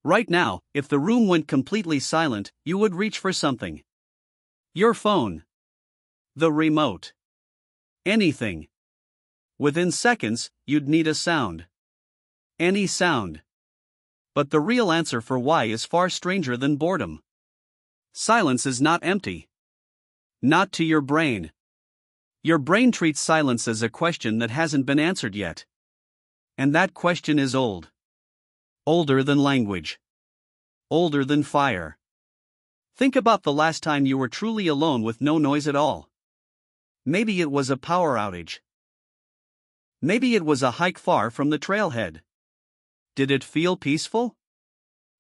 Right now, if the room went completely silent, you would reach for something. Your phone. The remote. Anything. Within seconds, you'd need a sound. Any sound. But the real answer for why is far stranger than boredom. Silence is not empty. Not to your brain. Your brain treats silence as a question that hasn't been answered yet. And that question is old. Older than language. Older than fire. Think about the last time you were truly alone with no noise at all. Maybe it was a power outage. Maybe it was a hike far from the trailhead. Did it feel peaceful?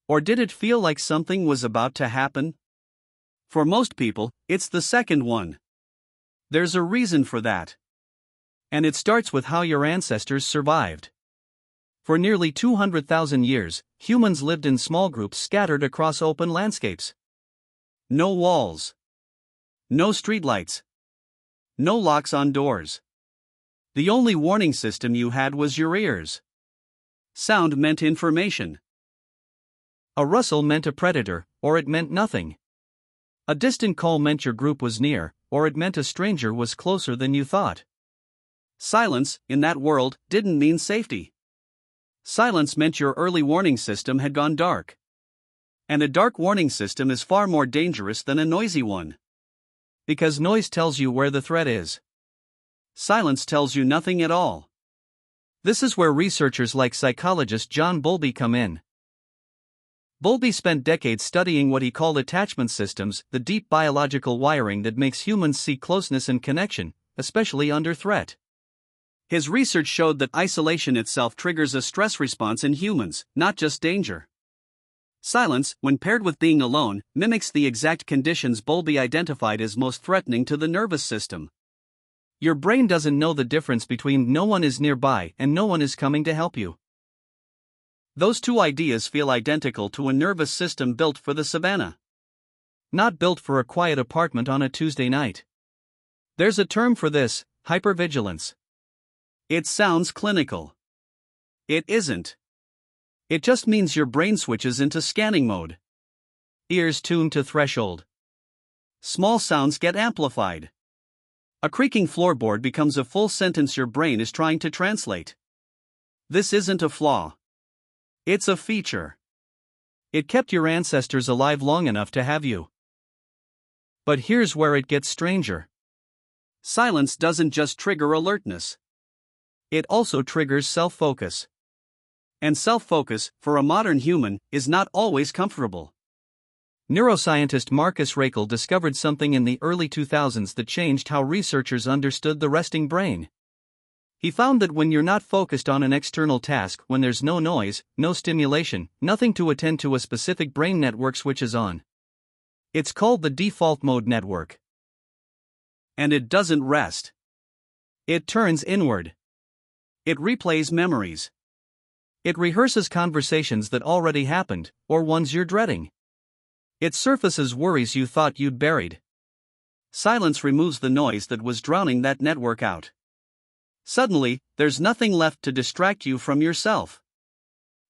Or did it feel like something was about to happen? For most people, it's the second one. There's a reason for that. And it starts with how your ancestors survived. For nearly 200,000 years, humans lived in small groups scattered across open landscapes. No walls. No streetlights. No locks on doors. The only warning system you had was your ears. Sound meant information. A rustle meant a predator, or it meant nothing. A distant call meant your group was near, or it meant a stranger was closer than you thought. Silence, in that world, didn't mean safety. Silence meant your early warning system had gone dark. And a dark warning system is far more dangerous than a noisy one. Because noise tells you where the threat is. Silence tells you nothing at all. This is where researchers like psychologist John Bowlby come in. Bowlby spent decades studying what he called attachment systems, the deep biological wiring that makes humans seek closeness and connection, especially under threat. His research showed that isolation itself triggers a stress response in humans, not just danger. Silence, when paired with being alone, mimics the exact conditions Bowlby identified as most threatening to the nervous system. Your brain doesn't know the difference between no one is nearby and no one is coming to help you. Those two ideas feel identical to a nervous system built for the savanna. Not built for a quiet apartment on a Tuesday night. There's a term for this: hypervigilance. It sounds clinical. It isn't. It just means your brain switches into scanning mode. Ears tuned to threshold. Small sounds get amplified. A creaking floorboard becomes a full sentence your brain is trying to translate. This isn't a flaw. It's a feature. It kept your ancestors alive long enough to have you. But here's where it gets stranger. Silence doesn't just trigger alertness. It also triggers self-focus. And self-focus, for a modern human, is not always comfortable. Neuroscientist Marcus Raichle discovered something in the early 2000s that changed how researchers understood the resting brain. He found that when you're not focused on an external task, when there's no noise, no stimulation, nothing to attend to, a specific brain network switches on. It's called the default mode network. And it doesn't rest. It turns inward. It replays memories. It rehearses conversations that already happened, or ones you're dreading. It surfaces worries you thought you'd buried. Silence removes the noise that was drowning that network out. Suddenly, there's nothing left to distract you from yourself.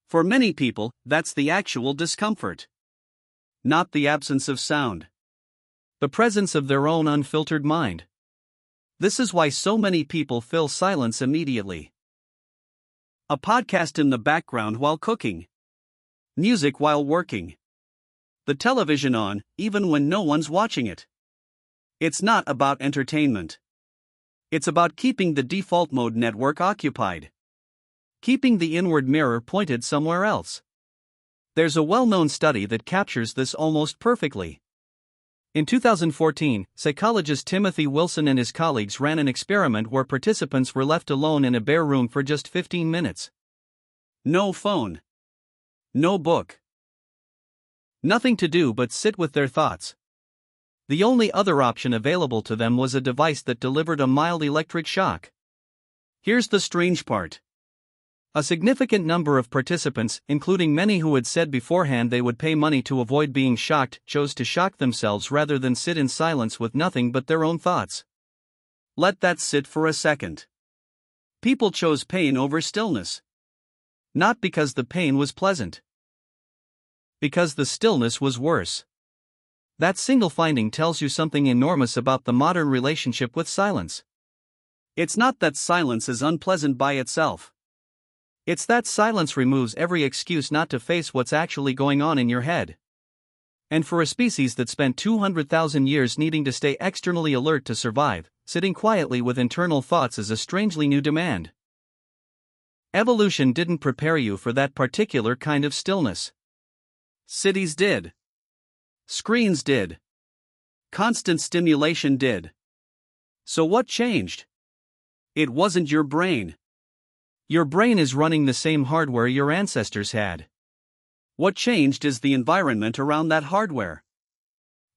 For many people, that's the actual discomfort. Not the absence of sound. The presence of their own unfiltered mind. This is why so many people fill silence immediately. A podcast in the background while cooking. Music while working. The television on, even when no one's watching it. It's not about entertainment. It's about keeping the default mode network occupied. Keeping the inward mirror pointed somewhere else. There's a well-known study that captures this almost perfectly. In 2014, psychologist Timothy Wilson and his colleagues ran an experiment where participants were left alone in a bare room for just 15 minutes. No phone. No book. Nothing to do but sit with their thoughts. The only other option available to them was a device that delivered a mild electric shock. Here's the strange part. A significant number of participants, including many who had said beforehand they would pay money to avoid being shocked, chose to shock themselves rather than sit in silence with nothing but their own thoughts. Let that sit for a second. People chose pain over stillness. Not because the pain was pleasant. Because the stillness was worse. That single finding tells you something enormous about the modern relationship with silence. It's not that silence is unpleasant by itself. It's that silence removes every excuse not to face what's actually going on in your head. And for a species that spent 200,000 years needing to stay externally alert to survive, sitting quietly with internal thoughts is a strangely new demand. Evolution didn't prepare you for that particular kind of stillness. Cities did. Screens did. Constant stimulation did. So what changed? It wasn't your brain. Your brain is running the same hardware your ancestors had. What changed is the environment around that hardware.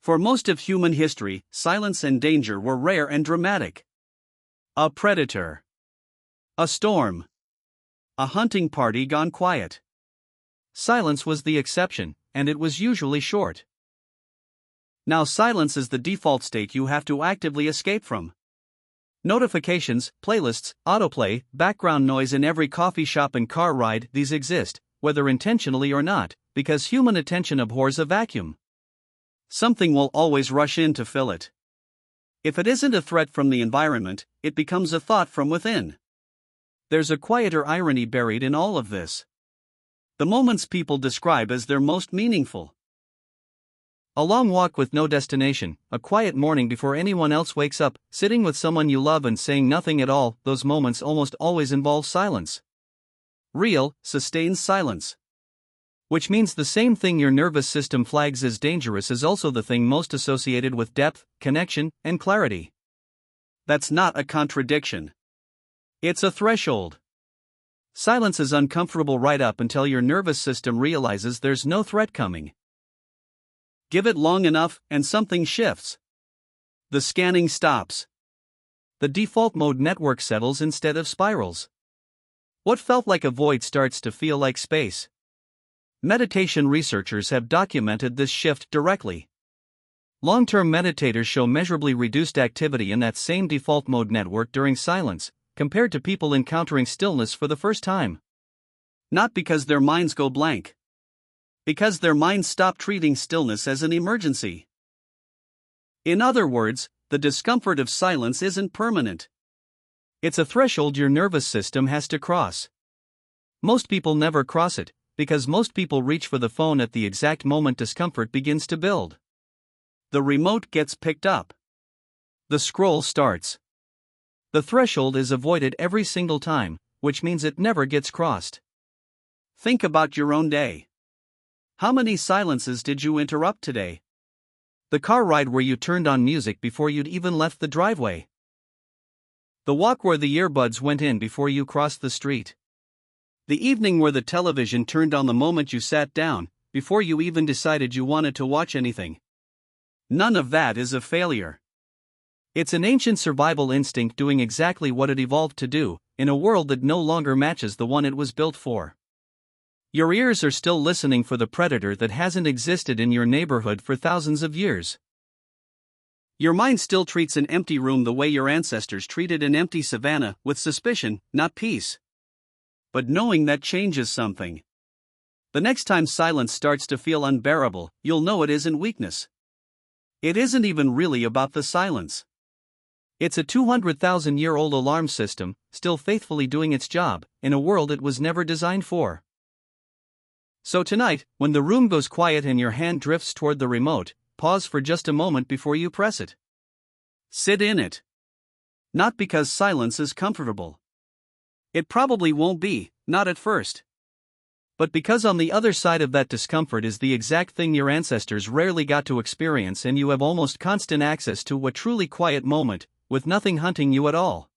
For most of human history, silence and danger were rare and dramatic. A predator. A storm. A hunting party gone quiet. Silence was the exception, and it was usually short. Now silence is the default state you have to actively escape from. Notifications, playlists, autoplay, background noise in every coffee shop and car ride, these exist, whether intentionally or not, because human attention abhors a vacuum. Something will always rush in to fill it. If it isn't a threat from the environment, it becomes a thought from within. There's a quieter irony buried in all of this. The moments people describe as their most meaningful. A long walk with no destination, a quiet morning before anyone else wakes up, sitting with someone you love and saying nothing at all, those moments almost always involve silence. Real, sustained silence. Which means the same thing your nervous system flags as dangerous is also the thing most associated with depth, connection, and clarity. That's not a contradiction. It's a threshold. Silence is uncomfortable right up until your nervous system realizes there's no threat coming. Give it long enough, and something shifts. The scanning stops. The default mode network settles instead of spirals. What felt like a void starts to feel like space. Meditation researchers have documented this shift directly. Long-term meditators show measurably reduced activity in that same default mode network during silence, compared to people encountering stillness for the first time. Not because their minds go blank. Because their minds stop treating stillness as an emergency. In other words, the discomfort of silence isn't permanent. It's a threshold your nervous system has to cross. Most people never cross it, because most people reach for the phone at the exact moment discomfort begins to build. The remote gets picked up. The scroll starts. The threshold is avoided every single time, which means it never gets crossed. Think about your own day. How many silences did you interrupt today? The car ride where you turned on music before you'd even left the driveway. The walk where the earbuds went in before you crossed the street. The evening where the television turned on the moment you sat down, before you even decided you wanted to watch anything. None of that is a failure. It's an ancient survival instinct doing exactly what it evolved to do, in a world that no longer matches the one it was built for. Your ears are still listening for the predator that hasn't existed in your neighborhood for thousands of years. Your mind still treats an empty room the way your ancestors treated an empty savanna, with suspicion, not peace. But knowing that changes something. The next time silence starts to feel unbearable, you'll know it isn't weakness. It isn't even really about the silence. It's a 200,000-year-old alarm system, still faithfully doing its job, in a world it was never designed for. So tonight, when the room goes quiet and your hand drifts toward the remote, pause for just a moment before you press it. Sit in it. Not because silence is comfortable. It probably won't be, not at first. But because on the other side of that discomfort is the exact thing your ancestors rarely got to experience, and you have almost constant access to a truly quiet moment, with nothing hunting you at all.